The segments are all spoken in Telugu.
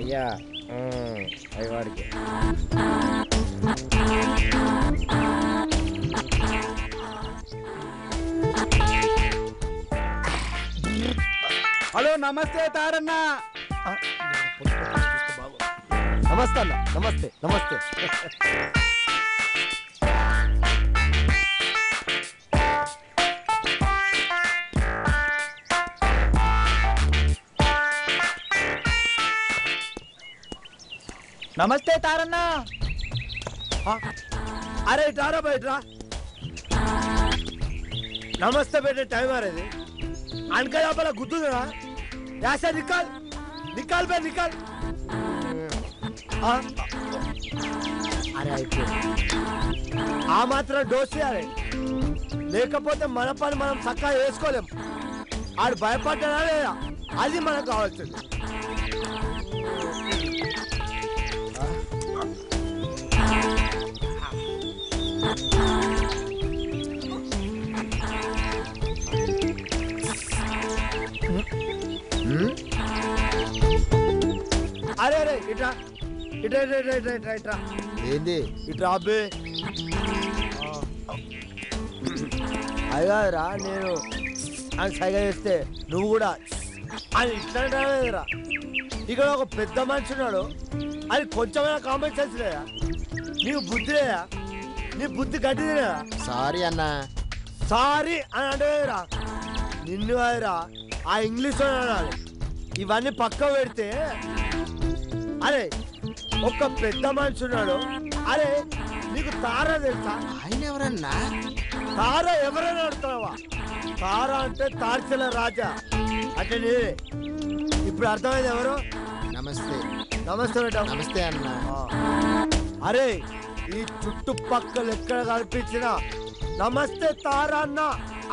అయ్యా అయ్యవాడికి హలో నమస్తే తారన్న. నమస్తే అన్న. నమస్తే నమస్తే. నమస్తే తారన్న. అరే తారా బయటరా. నమస్తే బేటే టైం అరేది అనక లోపల గుద్దుదా యాసా నికాల్ నికాల్ బే నికాల్. అరే అయితే ఆ మాత్రం డోస్ చేయాలి, లేకపోతే మన పని మనం చక్కగా వేసుకోలేం. ఆడు భయపడ్డా లేదా అది మనకు కావాల్సింది. అరే అరే ఇట్రా ఇట్రా ఇట్రా ఇట్రా ఇట్రా ఇట్రా. ఏంది ఇట్రా అబ్బే. అయ్యారా నేను అని సైగా చేస్తే నువ్వు కూడా అని ఇట్లా. ఇక్కడ ఒక పెద్ద మనిషి ఉన్నాడు, అది కొంచెమైనా కామన్ సెన్స్ లేదా? నీకు బుద్ధి లేదా? నీ బుద్ధి గడ్డిది లేదా? సారీ అన్న. సారీ అని అంటేరా నిన్ను అదిరా ఆ ఇంగ్లీష్ అనాలి. ఇవన్నీ పక్క పెడితే అరే ఒక పెద్ద మనిషి ఉన్నాడు. అరే నీకు తారా తెలుసా? ఆయన ఎవరన్నా? తారా ఎవరైనా అడుగుతున్నావా? తారా అంటే తార్చల రాజా అంటే నేనే. ఇప్పుడు అర్థమైంది ఎవరు? నమస్తే. నమస్తే బేటా. నమస్తే అన్న. అరే ఈ చుట్టుపక్కల ఎక్కడ కనిపించినా నమస్తే తారా అన్న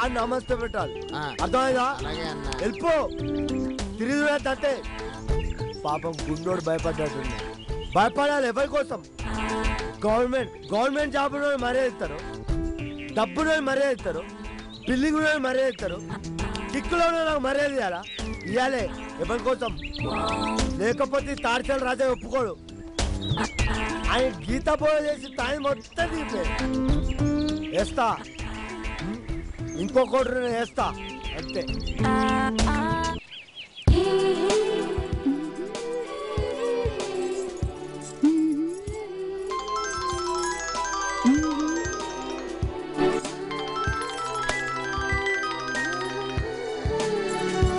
అని నమస్తే పెట్టాలి. అర్థమైందా? వెళ్ళిపో. తిరిగి అంటే పాపం గుండోడు భయపడ్డాడు. భయపడాలి ఎవరి కోసం? గవర్నమెంట్ జాబ్ మరే ఇస్తారు, డబ్బులు మరే ఇస్తారు, బిల్డింగ్ మరే ఇస్తారు, టిక్కులో నాకు మర్యాద ఇవ్వాలా? ఇవ్వాలే ఎవరి కోసం? లేకపోతే తార్చల రాజా ఒప్పుకోడు. ఆయన గీత పోయ చేసి తాయి మొత్తం తీపే వేస్తా, ఇంకొకటి వేస్తా అంతే.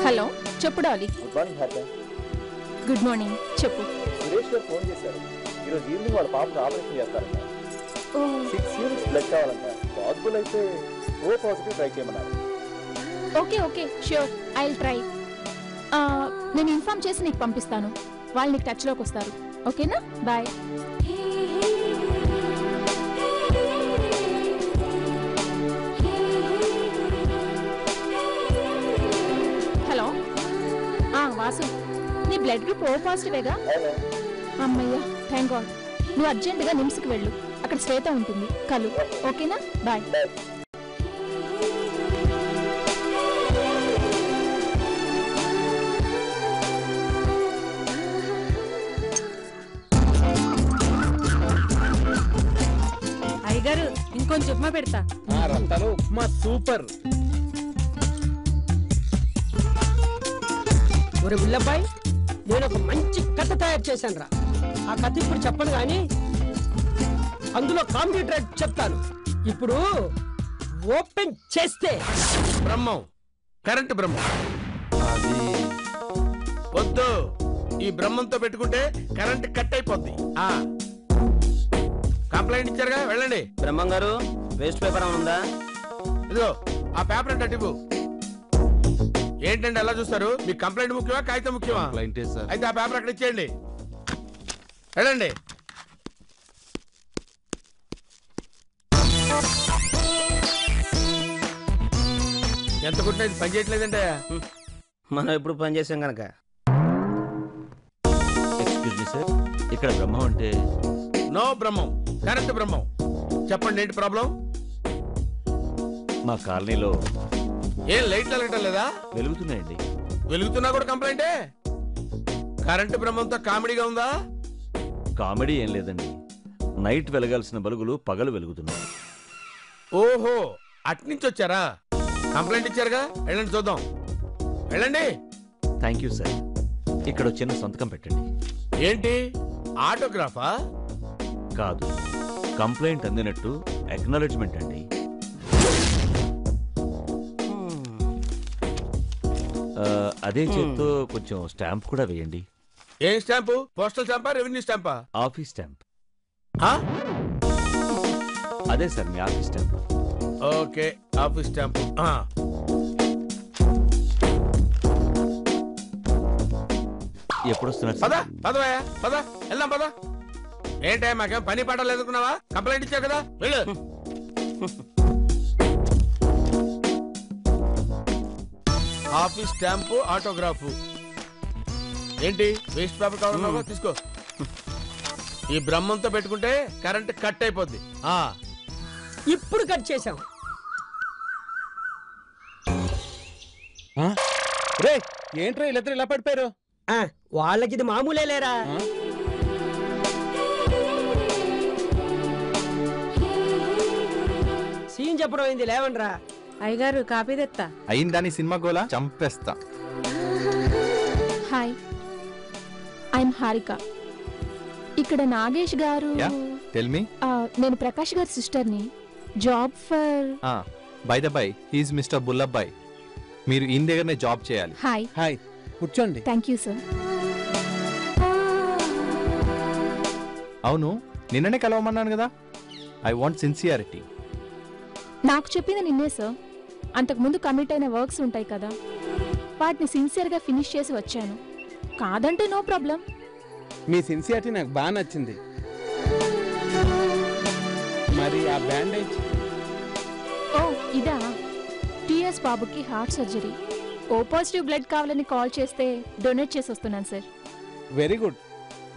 హలో చెప్పు డాలీ. గుడ్ మార్నింగ్ హార్దా. గుడ్ మార్నింగ్ చెప్పు. సురేష్ గారు ఫోన్ చేశారు, ఈరోజు ఈవినింగ్ వాళ్ళ పాపను ఆపరేషన్ చేస్తారంట. 6 యూనిట్స్ బ్లడ్ కావాలంట. పాసిబుల్ అయితే ఓ పాజిటివ్ ట్రై చేయమన్నారు. Okay okay sure I will try. నేను ఇన్ఫార్మ్ చేసి నీకు పంపిస్తాను. వాళ్ళు నీకు టచ్లోకి వస్తారు. ఓకేనా? బాయ్. హలో వాసు, నీ బ్లడ్ గ్రూప్ ఓ పాజిటివేగా? అమ్మయ్యా థ్యాంక్ గాడ్. నువ్వు అర్జెంటుగా నిమ్స్కి వెళ్ళు, అక్కడ శ్వేత ఉంటుంది, కలు. ఓకేనా? బాయ్. అయ్యగారు ఇంకొంచెం ఉప్మా పెడతా. రత్తాలు ఉప్మా సూపర్. ఒరే బుల్లబ్బాయి, నేను ఒక మంచి కథ తయారు చేశాను రా. ఆ కథ ఇప్పుడు చెప్పను కానీ అందులో కాంప్యూటర్ చెప్తాను. ఇప్పుడు ఓపెన్ చేస్తే బ్రహ్మం, కరెంట్ బ్రహ్మం. వద్దు, ఈ బ్రహ్మంతో పెట్టుకుంటే కరెంట్ కట్ అయిపోద్ది. కంప్లైంట్ ఇచ్చారుగా, వెళ్ళండి. బ్రహ్మం గారు, వేస్ట్ పేపర్ ఉందా? ఇదిగో ఆ పేపర్ అంటే అటు. ఏంటంటే ఎలా చూస్తారు? మీకు కంప్లైంట్ ముఖ్యమా కాగితం ముఖ్యమా? అయితే ఆ పేపర్ అక్కడ ఇచ్చేయండి, వెళ్ళండి. ఎంత కుట్టినా ఇది పని చేయట్లేదంటే మనం ఎప్పుడు పని చేసాం కనుక. ఎక్స్క్యూజ్ మీ సార్, ఇక్కడ బ్రహ్మం అంటే? నో బ్రహ్మం, కరెంట్ బ్రహ్మం. చెప్పండి ఏంటి ప్రాబ్లం? మా కాలనీలో ఏం లైట్లు వెలగటం లేదా? వెలుగుతున్నాయండి. వెలుగుతున్నా కూడా కంప్లైంటే? కరెంటు బ్రహ్మంతో కామెడీగా ఉందా? కామెడీ ఏం లేదండి, నైట్ వెలగాల్సిన బలుగులు పగలు వెలుగుతున్నాయి. ఓహో, అట్నుంచి వచ్చారా? కంప్లైంట్ ఇచ్చారుగా, వెళ్ళండి చూద్దాం. వెళ్ళండి. Thank you sir. ఇక్కడ చిన్న సంతకం పెట్టండి. ఏంటి, ఆటోగ్రాఫా? కాదు, కంప్లైంట్ అందినట్టు అక్నాలెడ్జ్మెంట్ అండి. అదే చేత్తో కొంచెం స్టాంప్ కూడా వేయండి. ఏం స్టాంపు? పోస్టల్ స్టాంపా, రెవెన్యూ స్టాంపా? Office stamp. అదే సార్, మీ office stamp. Okay, office stamp. ఎప్పుడు వస్తున్నారు పద సార్? పదవయ్యా, పద వెళ్దాం, పద. ఏంటే మాకేం పని పాట లేదుకున్నావా? కంప్లైంట్ ఇచ్చావు కదా, వెళ్ళు. Office stamp, autograph. ఏంటి వేస్ట్ పేపర్ కావాలన్నావా? తీసుకో. ఈ బ్రహ్మంతో పెట్టుకుంటే కరెంట్ కట్ అయిపోద్ది. ఇప్పుడు కట్ చేసాం. రే ఏంట్రా వీళ్ళిద్దరు ఇలా పడిపోయారు? వాళ్ళకి ఇది మామూలే లేరా. సీన్ చెప్పడం అయింది, లేవండ్రా. అయ్యగారు కాపీ తెత్తా. అయిందని సినిమా గోలా చంపేస్తా. Hi, I'm Harika. ఇక్కడ నాగేష్ గారు. Tell me. నేను ప్రకాష్ గారి సిస్టర్ని. Job for. By the by, he's mister Bullabbai. మీరు ఈయన దగ్గరనే జాబ్ చేయాలి. హాయ్. హాయ్, కూర్చోండి. Thank you sir. అవును, నిన్ననే కలవమన్నాను కదా. I want sincerity. నాకు చెప్పింది నిన్నే సార్. అంతకుముందు కమిట్ అయిన వర్క్స్ ఉంటాయి కదా, వాటిని సిన్సియర్గా ఫినిష్ చేసి వచ్చాను. కాదంటే నో ప్రాబ్లం. మీ సిన్సియారిటీ నాకు బాగా నచ్చింది. మరి ఆ బ్యాండేజ్? ఓ ఇదా, టీఎస్ బాబుకి heart surgery. O positive blood కావాలని కాల్ చేస్తే డొనేట్ చేసి వస్తున్నాను సార్. Very good.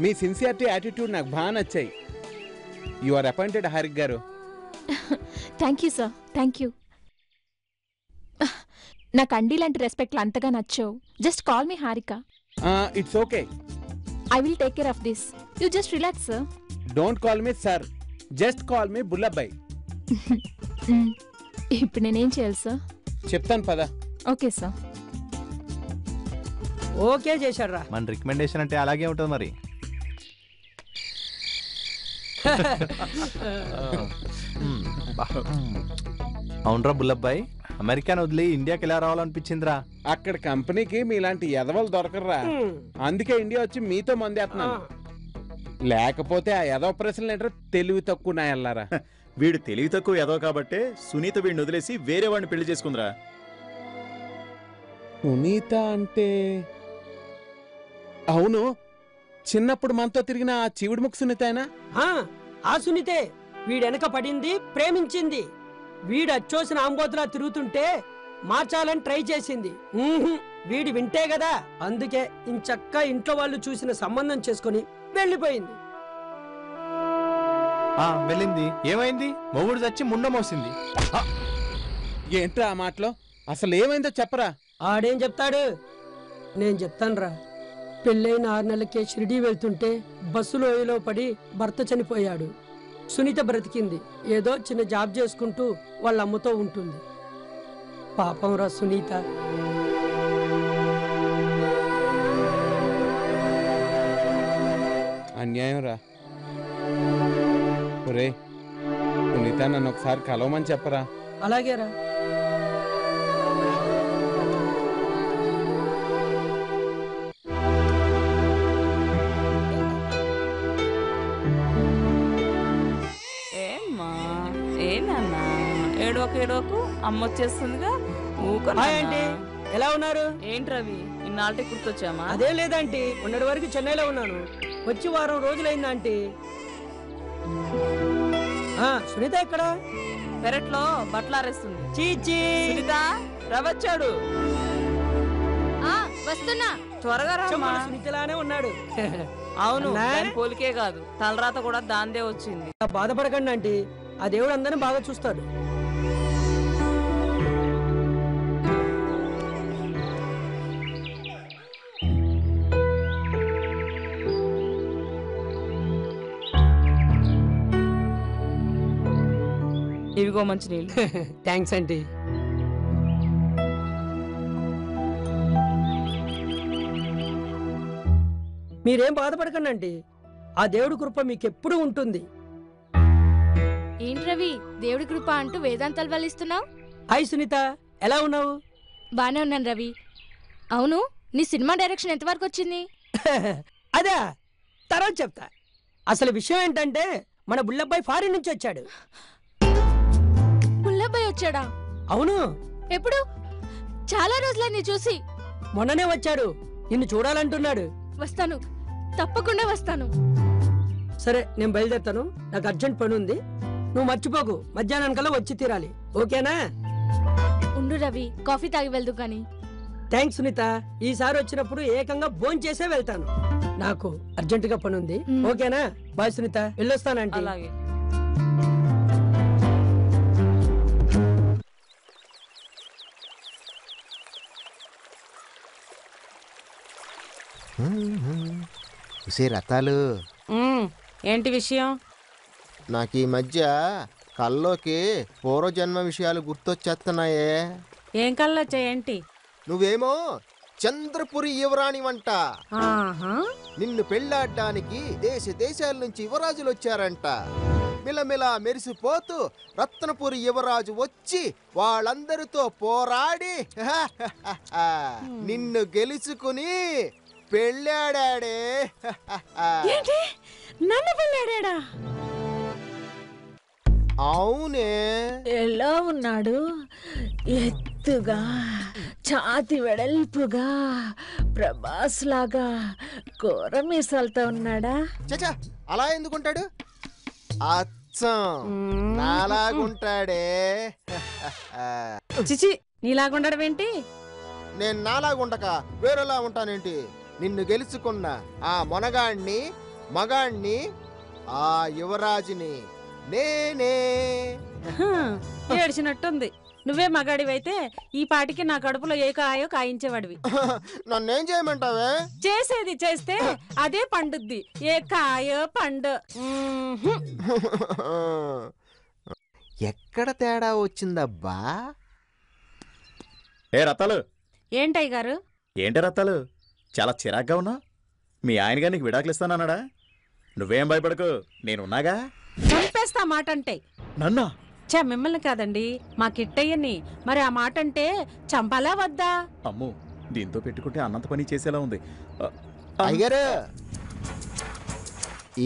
మీ సిన్సియారిటీ యాటిట్యూడ్ నాకు బాగా నచ్చాయి. You are appointed Harik garu. Thank you sir, thank you. నాకు అండి లాంటి రెస్పెక్ట్లు అంతగా నచ్చవు. Just call me Harika. It's okay. I will take care of this. You just relax sir. Don't call me sir, just call me Bullabbai. ఇప్పుడు నేనేం చేయాలి సార్? చెప్తాను పద. Okay sir. ఓకే చేశాడ్రా. మన రికమెండేషన్ అంటే అలాగే ఉంటుంది మరి. అవునరా బుల్లబ్బాయ్, అమెరికాను వదిలి ఇండియాకి ఎలా రావాలనిపించిందిరా? అక్కడ కంపెనీకి మీలాంటి ఎదవలు దొరకర్రా. అందుకే ఇండియా వచ్చి మీతో మందేస్తున్నాను. లేకపోతే ఆ ఎదవ ప్రశ్నలు ఏంటో తెలివి తక్కువ నా ఎల్లారా. వీడు తెలివి తక్కువ ఎదవ కాబట్టే సునీత వీడిని వదిలేసి వేరే వాడిని పెళ్లి చేసుకుందిరా. సునీత అంటే అవును, చిన్నప్పుడు మనతో తిరిగిన ఆ చీవుడు ముక్కు సునీత అయినా? ఆ సునీతే. వీడెనక పడింది, ప్రేమించింది. వీడు అచ్చోసిన ఆంబోతులా తిరుగుతుంటే మార్చాలని ట్రై చేసింది. వీడి వింటే కదా, అందుకే ఇంచక్క ఇంట్లో వాళ్ళు చూసిన సంబంధం చేసుకుని వెళ్ళిపోయింది. వెళ్ళింది. ఏమైంది? మొగుడు చచ్చి ముండ మోసింది. ఏంట్రా ఆ మాటలో? అసలు ఏమైందో చెప్పరా. ఆడేం చెప్తాడు, నేను చెప్తానురా. పెళ్ళైన 6 నెలలకే షిరిడీ వెళ్తుంటే బస్సులో ఏలో పడి భర్త చనిపోయాడు. సునీత బ్రతికింది. ఏదో చిన్న జాబ్ చేసుకుంటూ వాళ్ళ అమ్మతో ఉంటుంది. పాపం రా సునీత. అన్యాయం రా. ఒరే సునీత, నన్ను ఒకసారి కలవమని చెప్పరా. అలాగేరా. ఏడోకు అమ్మ వచ్చేస్తుందిగా. ఏంటి ఎలా ఉన్నారు? ఏంటి రవి, ఇన్నాళ్ళకి గుర్తొచ్చామా? అదేం లేదంటీ, ఉన్నటి వరకు చెన్నైలో ఉన్నాను. వచ్చి వారం రోజులైందంటీ. సునీత ఎక్కడ? పెరట్లో బట్టలారేస్తుంది. చీచీ, సునీత రవచ్చాడు. వస్తున్నా, త్వరగా రా. సునీతలానే ఉన్నాడు. అవును, పోలికే కాదు, తలరాత కూడా దాందే వచ్చింది. బాధపడకండి ఆంటీ, ఆ దేవుడు అందరిని బాగా చూస్తాడు. ఇవిగో మంచి నీళ్ళు. Thanks aunty. మీరేం బాధపడకండి ఆంటీ, ఆ దేవుడి కృప మీకు ఎప్పుడూ ఉంటుంది. ఏంటి రవి, దేవుడి కృప అంటూ వేదాంతాలు వల్లిస్తున్నావు? హాయ్ సునీత, ఎలా ఉన్నావు? బానే ఉన్నాను రవి. అవును, నీ సినిమా డైరెక్షన్ ఎంతవరకు వచ్చింది? అదే తర్వాత చెప్తా. అసలు విషయం ఏంటంటే మన బుల్లబ్బాయి ఫారిన్ నుంచి వచ్చాడు. బుల్లబ్బాయి వచ్చాడా? అవును. ఎప్పుడు? చాలా రోజులన్నీ చూసి. మొన్ననే వచ్చాడు, నిన్ను చూడాలంటున్నాడు. వస్తాను, తప్పకుండా వస్తాను. సరే నేను బయలుదేరుతాను, నాకు అర్జెంట్ పని ఉంది. నువ్వు మర్చిపోకు, మధ్యాహ్నానికల్లా వచ్చి తీరాలి, ఓకేనా? ఉండు రవి, కాఫీ తాగి వెళ్దు కానీ. థ్యాంక్స్ సునీత, ఈసారి వచ్చినప్పుడు ఏకంగా భోంచేసే వెళ్తాను. నాకు అర్జెంటుగా పని ఉంది, ఓకేనా? బాయ్ సునీత, వెళ్ళొస్తానంటే. అలాగే. రతాలు, ఏంటి విషయం? నాకు ఈ మధ్య కల్లోకి పూర్వజన్మ విషయాలు గుర్తొచ్చేస్తున్నాయే. ఏం కళ్ళొచ్చా ఏంటి? నువ్వేమో చంద్రపురి యువరాణి వంట. నిన్ను పెళ్ళాడడానికి దేశ దేశాల నుంచి యువరాజులు వచ్చారంట. మిలమిలా మెరిసిపోతూ రత్నపురి యువరాజు వచ్చి వాళ్ళందరితో పోరాడి నిన్ను గెలుచుకుని పెళ్ళాడాడే. నన్ను పెళ్ళాడా? అవునే. ఎలా ఉన్నాడు? ఎత్తుగా, ఛాతి వెడల్పుగా, ప్రభాస్ లాగా కూర మీసాలతో ఉన్నాడా? చచ్చా, అలా ఎందుకుంటాడు? అచ్చం నాలాగుంటాడే. చిచి, నీలాగుండడం ఏంటి? నేను నాలాగుండక వేరేలా ఉంటానేంటి? నిన్ను గెలుచుకున్న ఆ మొనగాణ్ణి, మగాణ్ణి, ఆ యువరాజుని నేనే. ఏడ్చినట్టుంది. నువ్వే మగాడివైతే ఈ పాటికి నా కడుపులో ఏ కాయో కాయించేవాడివి. నన్నేం చేయమంటావే? చేసేది చేస్తే అదే పండుద్ది, ఏ కాయో పండు. ఎక్కడ తేడా వచ్చిందబ్బా? ఏ రత్తాలు, ఏంటయ్య గారు? ఏంటి రత్తాలు చాలా చిరాగ్గా ఉన్నా? మీ ఆయనగా నీకు విడాకులు ఇస్తానన్నాడా? నువ్వేం భయపడకు, నేనున్నాగా. చంపేస్తా మాట అంటే. నన్నా? చా, మిమ్మల్ని కాదండి, మా కిట్టయ్యని. మరి ఆ మాట అంటే చంపాలా వద్దా? అమ్మో, దీంతో పెట్టుకుంటే అన్నంత పని చేసేలా ఉంది. అయ్యగారు,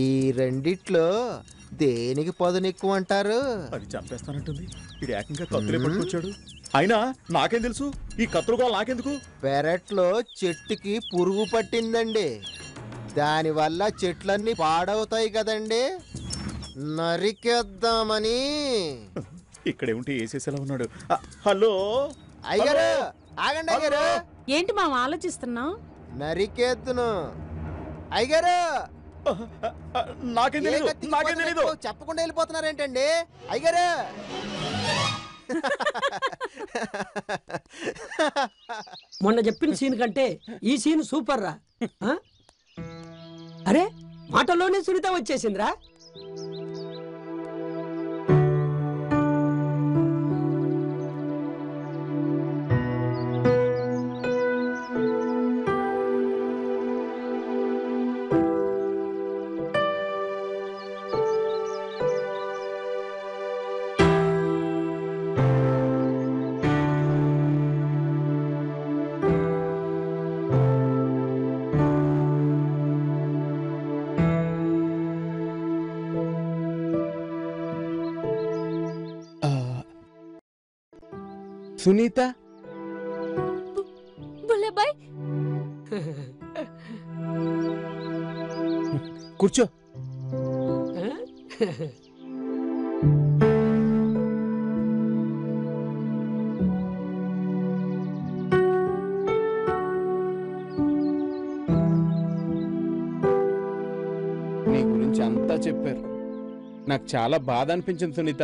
ఈ రెండిట్లో దేనికి పదునెక్కువ అంటారు? అది చంపేస్తానంటుంది. ఇది ఏకంగా కత్తులే పట్టుకొచ్చాడు. అయినా నాకేం తెలుసు, ఈ కత్తులు నాకెందుకు? పెరట్లో చెట్టుకి పురుగు పట్టిందండి. దానివల్ల చెట్లన్నీ పాడవుతాయి కదండి, నరికేద్దామని. ఇక్కడే ఉంటే వేసేసేలా ఉన్నాడు. హలో అయ్యగారు, ఆగండి అయ్యగారు. ఏంటి మా ఆలోచిస్తున్నావు? నరికేద్దును అయ్యగారు. నాకేం తెలీదు. చెప్పకుండా వెళ్ళిపోతున్నారేంటండి అయ్యగారు? మొన్న చెప్పిన సీన్ కంటే ఈ సీన్ సూపర్ రా. అరే, మాటల్లోనే సునీత వచ్చేసిందిరా. సునీత, బుల్లబ్బాయ్, కూర్చో. నీ గురించి అంతా చెప్పారు. నాకు చాలా బాధ అనిపించింది సునీత.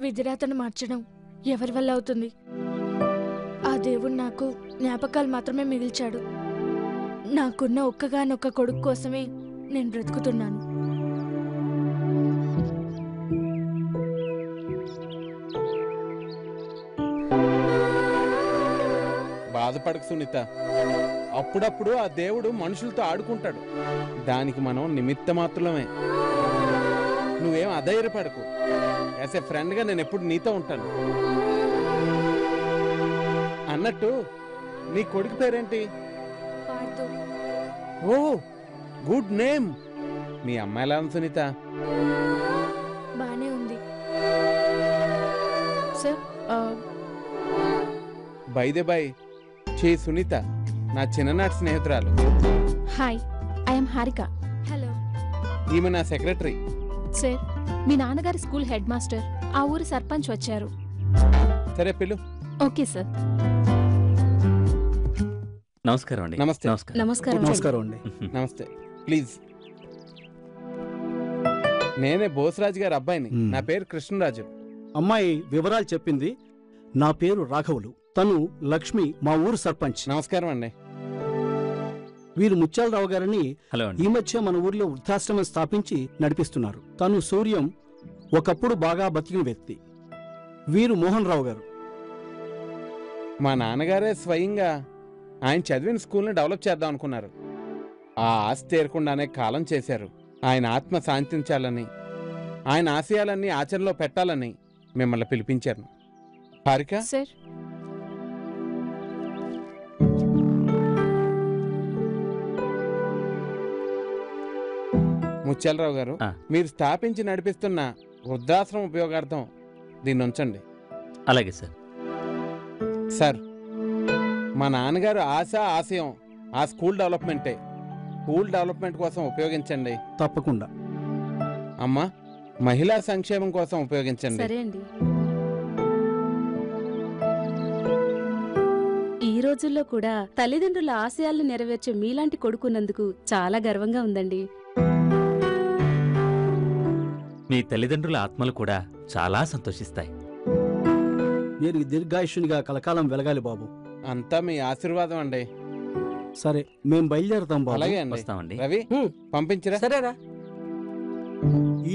విధిరాతను మార్చడం ఎవరి వల్ల అవుతుంది? ఆ దేవుడు నాకు జ్ఞాపకాలు మాత్రమే మిగిల్చాడు. నాకున్న ఒక్కగానొక్క కొడుకు కోసమే నేను బ్రతుకుతున్నాను. బాధపడకు సునీత. అప్పుడప్పుడు ఆ దేవుడు మనుషులతో ఆడుకుంటాడు. దానికి మనం నిమిత్త మాత్రమే. నువ్వేం అధైర్యపడకు. యాజ్ ఎ ఫ్రెండ్గా నేను ఎప్పుడు నీతో ఉంటాను. అన్నట్టు నీ కొడుకు పేరేంటి? ఓ, గుడ్ నేమ్. మీ అమ్మాయి ఎలా ఉంది సునీత? బానే ఉంది సార్. బై సునీత నా చిన్ననాటి స్నేహితురాలు. Hi, I'm Harika. హలో. ఈమె నా సెక్రటరీ. సార్, మీ నాన్నగారి స్కూల్ హెడ్ మాస్టర్, ఆ ఊరి సర్పంచ్ వచ్చారు. సరే పిలు. Okay sir. నమస్కారం అండి. నమస్తే. నమస్కారం అండి. నమస్తే. ప్లీజ్. నేనే బోసరాజు గారి అబ్బాయిని. నా పేరు కృష్ణరాజు. అమ్మాయి వివరాలు చెప్పింది. నా పేరు రాఘవులు. తను లక్ష్మి, మా ఊరు సర్పంచ్. నమస్కారం అండి. వీరు ముత్యాలరావు గారని హలో ఈ మధ్య మన ఊర్లో వృద్ధాశ్రమం స్థాపించి నడిపిస్తున్నారు. తను సూర్యం, ఒకప్పుడు బాగా బతికిన వ్యక్తి. వీరు మోహన్ రావు గారు. మా నాన్నగారే స్వయంగా ఆయన చదివిన స్కూల్ని డెవలప్ చేద్దాం అనుకున్నారు. ఆ ఆశ తీరకుండానే కాలం చేశారు. ఆయన ఆత్మ శాంతించాలని, ఆయన ఆశయాలన్నీ ఆచరణలో పెట్టాలని మిమ్మల్ని పిలిపించారు. హారిక సార్. ముత్యాలరావు గారు, మీరు స్థాపించి నడిపిస్తున్న వృద్ధాశ్రమం ఉపయోగార్థం దీన్ని ఉంచండి. అలాగే సార్. సార్, మా నాన్నగారు ఆశయం ఆ స్కూల్ డెవలప్మెంటే. స్కూల్ డెవలప్మెంట్ కోసం ఉపయోగించండి. తప్పకుండా. అమ్మా, మహిళా సంక్షేమం కోసం ఉపయోగించండి. సరే అండి. ఈ రోజుల్లో కూడా తల్లిదండ్రుల ఆశయాలను నెరవేర్చే మీలాంటి కొడుకున్నందుకు చాలా గర్వంగా ఉందండి. మీ తల్లిదండ్రుల ఆత్మలు కూడా చాలా సంతోషిస్తాయి. మీరు దీర్ఘాయుష్యునిగా కలకాలం వెలగాలి బాబు. అంతా మీ ఆశీర్వాదం అండి. సరే, మేం బయలుదేరుతాం బాబు. అలాగే అండి. వస్తామండి. రవి, పంపించరా. సరేరా.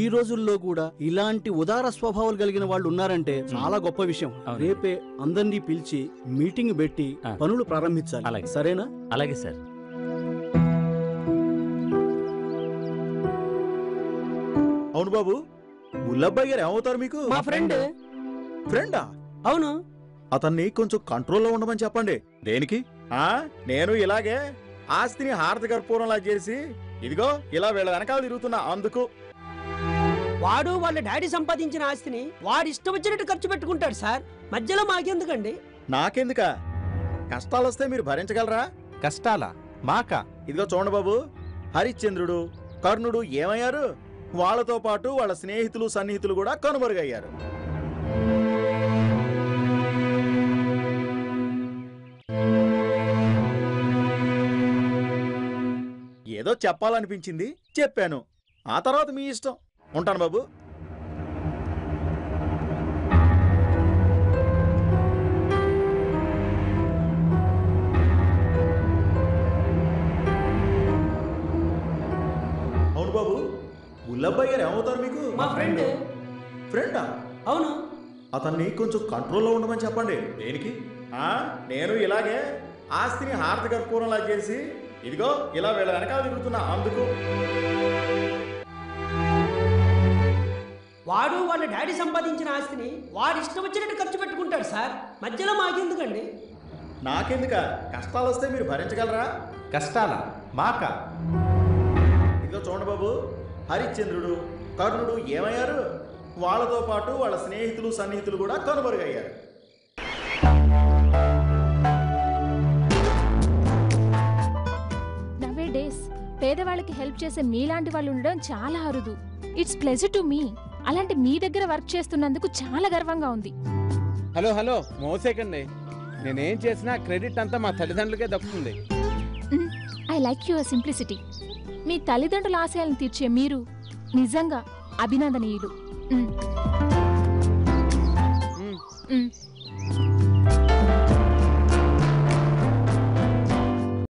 ఈ రోజుల్లో కూడా ఇలాంటి ఉదార స్వభావాలు కలిగిన వాళ్ళు ఉన్నారంటే చాలా గొప్ప విషయం. రేపే అందరినీ పిలిచి మీటింగ్ పెట్టి పనులు ప్రారంభించాలి. అలాగే. సరేనా? అలాగే సార్. అవును బాబు, ముల్లబ్బాయి గారు ఏమవుతారు మీకు? మా ఫ్రెండ్. ఫ్రెండా? అవును. అతన్ని కొంచెం కంట్రోల్లో ఉండమని చెప్పండి. దేనికి? నేను ఇలాగే ఆస్తిని హారతి కర్పూరంలా చేసి ఇదిగో ఇలా వీళ్ళ వెనకాల తిరుగుతున్నా. అందుకు వాడు వాళ్ళ డాడీ సంపాదించిన ఆస్తిని వాడు ఇష్టం వచ్చినట్టు ఖర్చు పెట్టుకుంటాడు సార్. మధ్యలో మాకెందుకండి? నాకెందుక? కష్టాలు వస్తే మీరు భరించగలరా? కష్టాలా? మాకా? ఇదిగో చూడండి బాబు, హరిశ్చంద్రుడు, కర్ణుడు ఏమయ్యారు? వాళ్ళతో పాటు వాళ్ళ స్నేహితులు సన్నిహితులు కూడా కనుమరుగయ్యారు. ఏదో చెప్పాలనిపించింది, చెప్పాను. ఆ తర్వాత మీ ఇష్టం. ఉంటాను బాబు. అవును బాబు, ముల్లబ్బాయి గారు ఏమవుతారు మీకు? మా ఫ్రెండ్. ఫ్రెండా? అవును. అతన్ని కొంచెం కంట్రోల్లో ఉండమని చెప్పండి. దేనికి? నేను ఇలాగే ఆస్తిని హారతి కర్పూరంలా చేసి ఇదిగో ఇలా వీళ్ళ వెనకాల తిరుగుతున్నా. అందుకు వాడు వాళ్ళ డాడీ సంపాదించిన ఆస్తిని వాడు ఇష్టం వచ్చినట్టు ఖర్చు పెట్టుకుంటాడు సార్. మధ్యలో మాకెందుకండి? నాకెందుక? కష్టాలు వస్తే మీరు భరించగలరా? కష్టాలా? మాకా? ఇదిగో చూడండి బాబు, హరిశ్చంద్రుడు, కర్ణుడు ఏమయ్యారు? వాళ్ళతో పాటు వాళ్ళ స్నేహితులు సన్నిహితులు కూడా కనుమరుగయ్యారు. నవే డేస్ పేదవాళ్ళకి హెల్ప్ చేసే మీలాంటి వాళ్ళు ఉండడం చాలా అరుదు. It's pleasure to me. అలాంటి మీ దగ్గర వర్క్ చేస్తున్నందుకు చాలా గర్వంగా ఉంది. హలో హలో, మోసేకండి. నేనేం చేసినా క్రెడిట్ అంతా మా తల్లిదండ్రులకే దక్కుతుంది. I like your simplicity. మీ తల్లిదండ్రుల ఆశయాలను తీర్చే మీరు నిజంగా అభినందనీయులు.